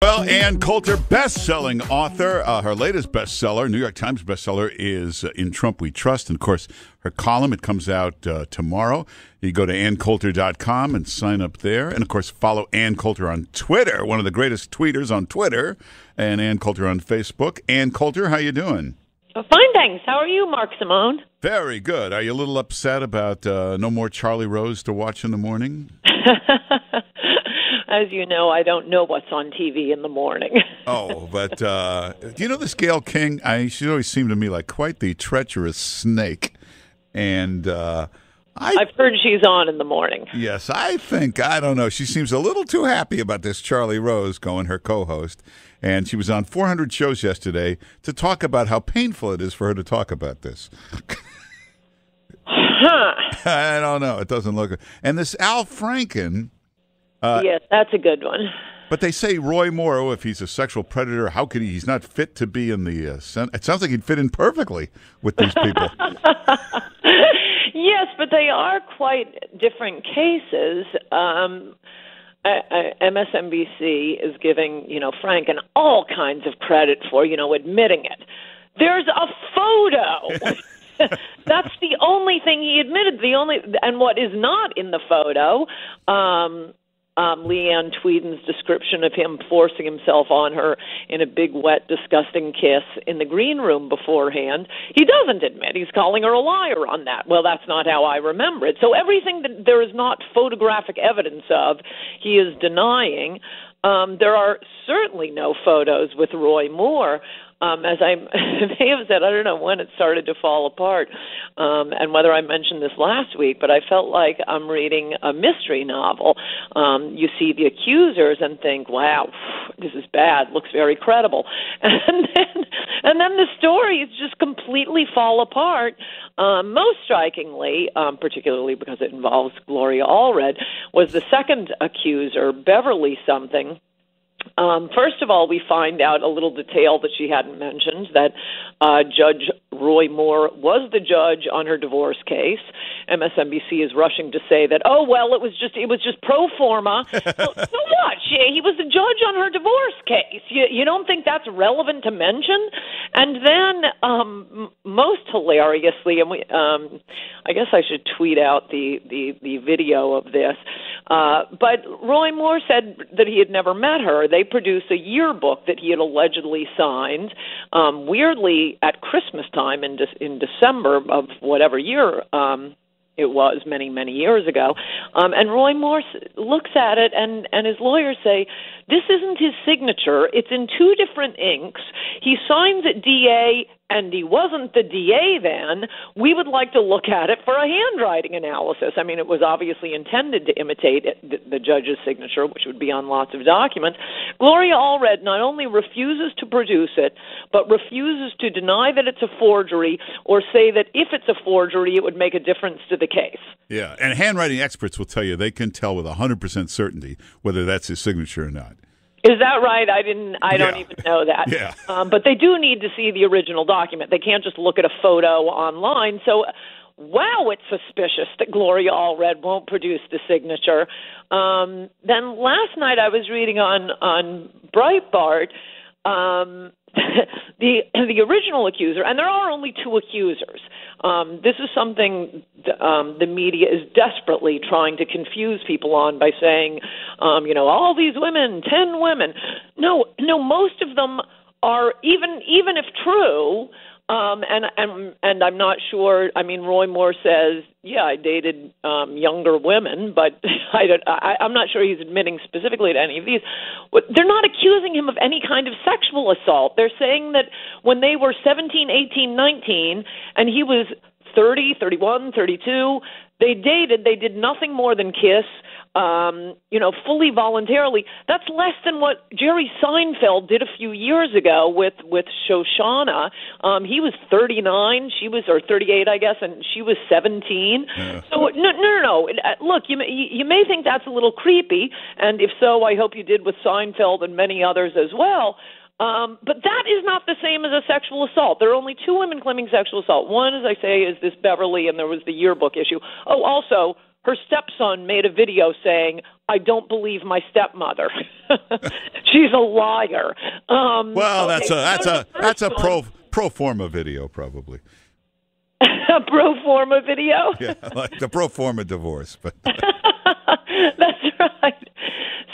Well, Ann Coulter, best-selling author. Her latest bestseller, New York Times bestseller, is In Trump We Trust. And, of course, her column, it comes out tomorrow. You go to AnnCoulter.com and sign up there. And, of course, follow Ann Coulter on Twitter, one of the greatest tweeters on Twitter, and Ann Coulter on Facebook. Ann Coulter, how you doing? Fine, thanks. How are you, Mark Simone? Very good. Are you a little upset about no more Charlie Rose to watch in the morning? As you know, I don't know what's on TV in the morning. Oh, but do you know this Gayle King? She always seemed to me like quite the treacherous snake. And I've heard she's on in the morning. Yes, I don't know. She seems a little too happy about this Charlie Rose going, her co-host. And she was on 400 shows yesterday to talk about how painful it is for her to talk about this. I don't know. It doesn't look good. And this Al Franken. Yes, that's a good one. But they say Roy Moore, if he's a sexual predator, how could he? He's not fit to be in the Senate. It sounds like he'd fit in perfectly with these people. Yes, but they are quite different cases. MSNBC is giving, Franken all kinds of credit for, admitting it. There's a photo. That's the only thing he admitted. And what is not in the photo, Leanne Tweeden's description of him forcing himself on her in a big, wet, disgusting kiss in the green room beforehand, he doesn't admit. He's calling her a liar on that. Well, that's not how I remember it. So everything that there is not photographic evidence of, he is denying. There are certainly no photos with Roy Moore. As I may have said, I don't know when it started to fall apart and whether I mentioned this last week, but I felt like I'm reading a mystery novel. You see the accusers and think, wow, this is bad, looks very credible. And then the stories just completely fall apart. Most strikingly, particularly because it involves Gloria Allred, was the second accuser, Beverly something. First of all, we find out a little detail that she hadn't mentioned, that Judge Roy Moore was the judge on her divorce case. MSNBC is rushing to say that, it was just pro forma. So what? He was the judge on her divorce case. You don't think that's relevant to mention? And then, most hilariously, and I guess I should tweet out the video of this. But Roy Moore said that he had never met her. They produced a yearbook that he had allegedly signed, weirdly at Christmas time in December of whatever year it was, many, many years ago. And Roy Moore looks at it, and his lawyers say, this isn't his signature. It's in two different inks. He signs it DA, and he wasn't the DA then. We would like to look at it for a handwriting analysis. I mean, it was obviously intended to imitate the judge's signature, which would be on lots of documents. Gloria Allred not only refuses to produce it, but refuses to deny that it's a forgery or say that if it's a forgery, it would make a difference to the case. Yeah, and handwriting experts will tell you they can tell with 100% certainty whether that's his signature or not. Is that right? I don't even know that. Yeah. But they do need to see the original document. They can't just look at a photo online. So, wow, it's suspicious that Gloria Allred won't produce the signature. Then last night I was reading on Breitbart the original accuser, and there are only two accusers. This is something the media is desperately trying to confuse people on by saying, all these women, 10 women. No, most of them are, even if true, and I'm not sure. I mean, Roy Moore says, yeah, I dated younger women, but I'm not sure he's admitting specifically to any of these. They're not accusing him of any kind of sexual assault. They're saying that when they were 17, 18, 19, and he was 30, 31, 32, they dated. They did nothing more than kiss. Fully voluntarily. That's less than what Jerry Seinfeld did a few years ago with Shoshana. He was 39, she was, or 38, I guess, and she was 17. Yeah. So no. Look, you may think that's a little creepy, and if so, I hope you did with Seinfeld and many others as well. But that is not the same as a sexual assault. There are only two women claiming sexual assault. One, as I say, is this Beverly, and there was the yearbook issue. Oh, also, her stepson made a video saying, I don't believe my stepmother. She's a liar. Well, okay, that's a pro forma video, probably. A pro forma video? Yeah, like the pro forma divorce. But that's right.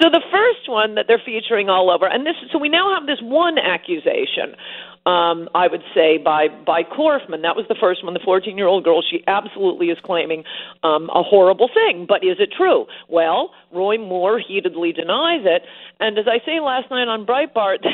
So the first one that they're featuring all over, and so we now have this one accusation, I would say, by Korfman. That was the first one, the 14-year-old girl. She absolutely is claiming a horrible thing. But is it true? Well, Roy Moore heatedly denies it. And as I say last night on Breitbart,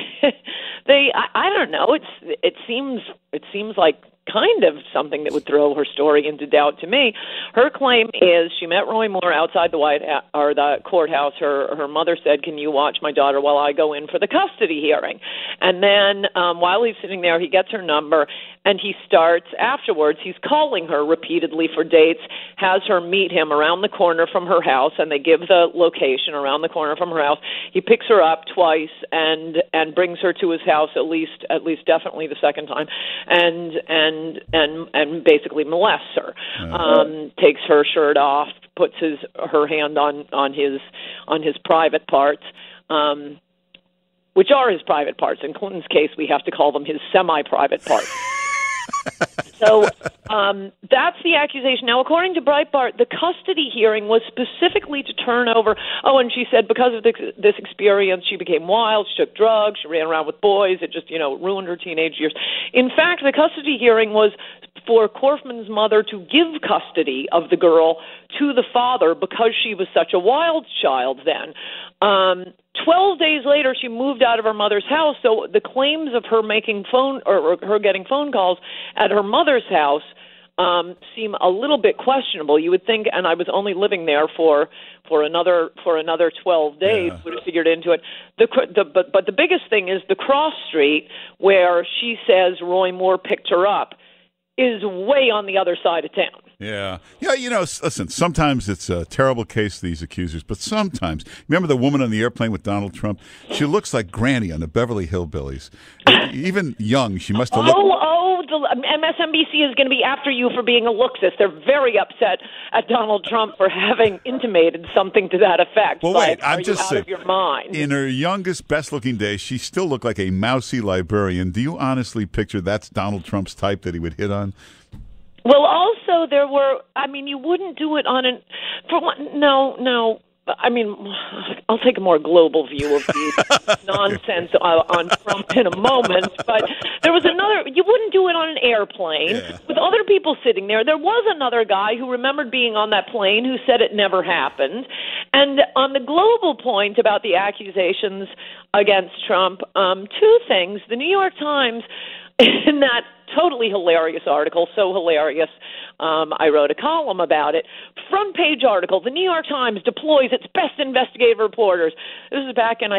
I don't know. It seems like kind of something that would throw her story into doubt to me. Her claim is she met Roy Moore outside the courthouse. Her mother said, "Can you watch my daughter while I go in for the custody hearing?" And then while he's sitting there, he gets her number, and he starts afterwards. He's calling her repeatedly for dates, has her meet him around the corner from her house, and they give the location around the corner from her house. He picks her up twice and brings her to his house at least definitely the second time, and basically molests her. Takes her shirt off, puts her hand on his private parts, which are his private parts. In Clinton's case, we have to call them his semi-private parts. So that's the accusation. Now, according to Breitbart, the custody hearing was specifically to turn over. Oh, and she said because of this experience, she became wild. She took drugs. She ran around with boys. It just, ruined her teenage years. In fact, the custody hearing was for Korfman's mother to give custody of the girl to the father because she was such a wild child then. 12 days later, she moved out of her mother's house, so the claims of her making her getting phone calls at her mother's house seem a little bit questionable. You would think, and I was only living there for another 12 days, would have figured into it. But the biggest thing is the cross street where she says Roy Moore picked her up is way on the other side of town. Yeah. Listen, sometimes it's a terrible case, these accusers, but sometimes, remember the woman on the airplane with Donald Trump? She looks like Granny on the Beverly Hillbillies. Even young, she must have looked... The MSNBC is going to be after you for being a look-sis. They're very upset at Donald Trump for having intimated something to that effect. Well, wait, I'm just saying, out of your mind. In her youngest, best-looking days, she still looked like a mousy librarian. Do you honestly picture that's Donald Trump's type that he would hit on? Well, also there were. You wouldn't do it on an. For one, no. I'll take a more global view of the nonsense on Trump in a moment, but there was another. You wouldn't do it on an airplane with other people sitting there. There was another guy who remembered being on that plane who said it never happened. And on the global point about the accusations against Trump, two things. The New York Times, in that totally hilarious article, so hilarious, I wrote a column about it. Front page article, the New York Times deploys its best investigative reporters. This is back in,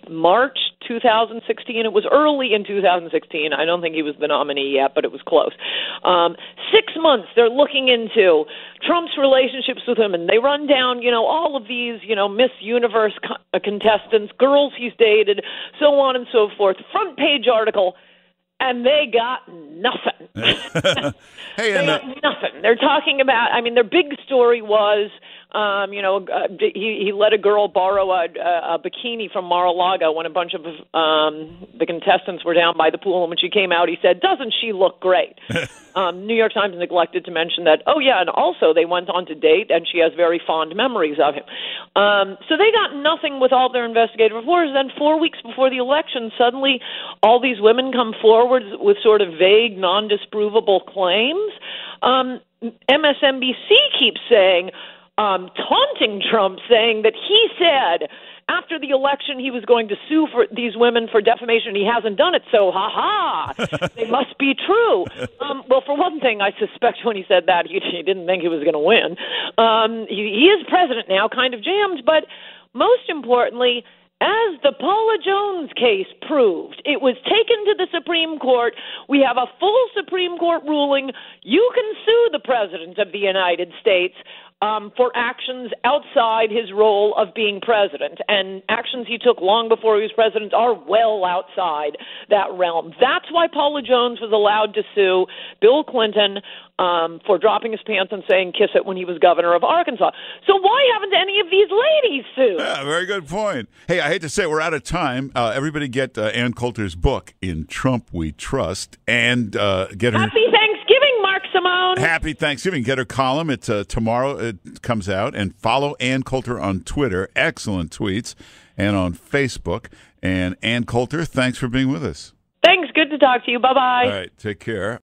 March 2016. It was early in 2016. I don't think he was the nominee yet, but it was close. 6 months they're looking into Trump's relationships with women. They run down, all of these, Miss Universe contestants, girls he's dated, so on and so forth. Front page article. And they got nothing. They got nothing. They're talking about, their big story was, he let a girl borrow a bikini from Mar-a-Lago when a bunch of the contestants were down by the pool. And when she came out, he said, "Doesn't she look great?" New York Times neglected to mention that, and also they went on to date, and she has very fond memories of him. So they got nothing with all their investigative reporters. Then 4 weeks before the election, suddenly all these women come forward with sort of vague, non-disprovable claims. MSNBC keeps saying, taunting Trump, saying that he said after the election he was going to sue for these women for defamation. He hasn't done it, so they must be true. Well, for one thing, I suspect when he said that he didn't think he was going to win. He is president now, kind of jammed, but most importantly, as the Paula Jones case proved, it was taken to the Supreme Court. We have a full Supreme Court ruling. You can sue the President of the United States for actions outside his role of being president. And actions he took long before he was president are well outside that realm. That's why Paula Jones was allowed to sue Bill Clinton for dropping his pants and saying kiss it when he was governor of Arkansas. So why haven't any of these ladies sued? Yeah, very good point. Hey, I hate to say it, we're out of time. Everybody get Ann Coulter's book, In Trump We Trust, and get her... Happy Thanksgiving, Mark Simone. Happy Thanksgiving. Get her column. It's tomorrow it comes out. And follow Ann Coulter on Twitter. Excellent tweets. And on Facebook. And Ann Coulter, thanks for being with us. Thanks. Good to talk to you. Bye-bye. All right. Take care.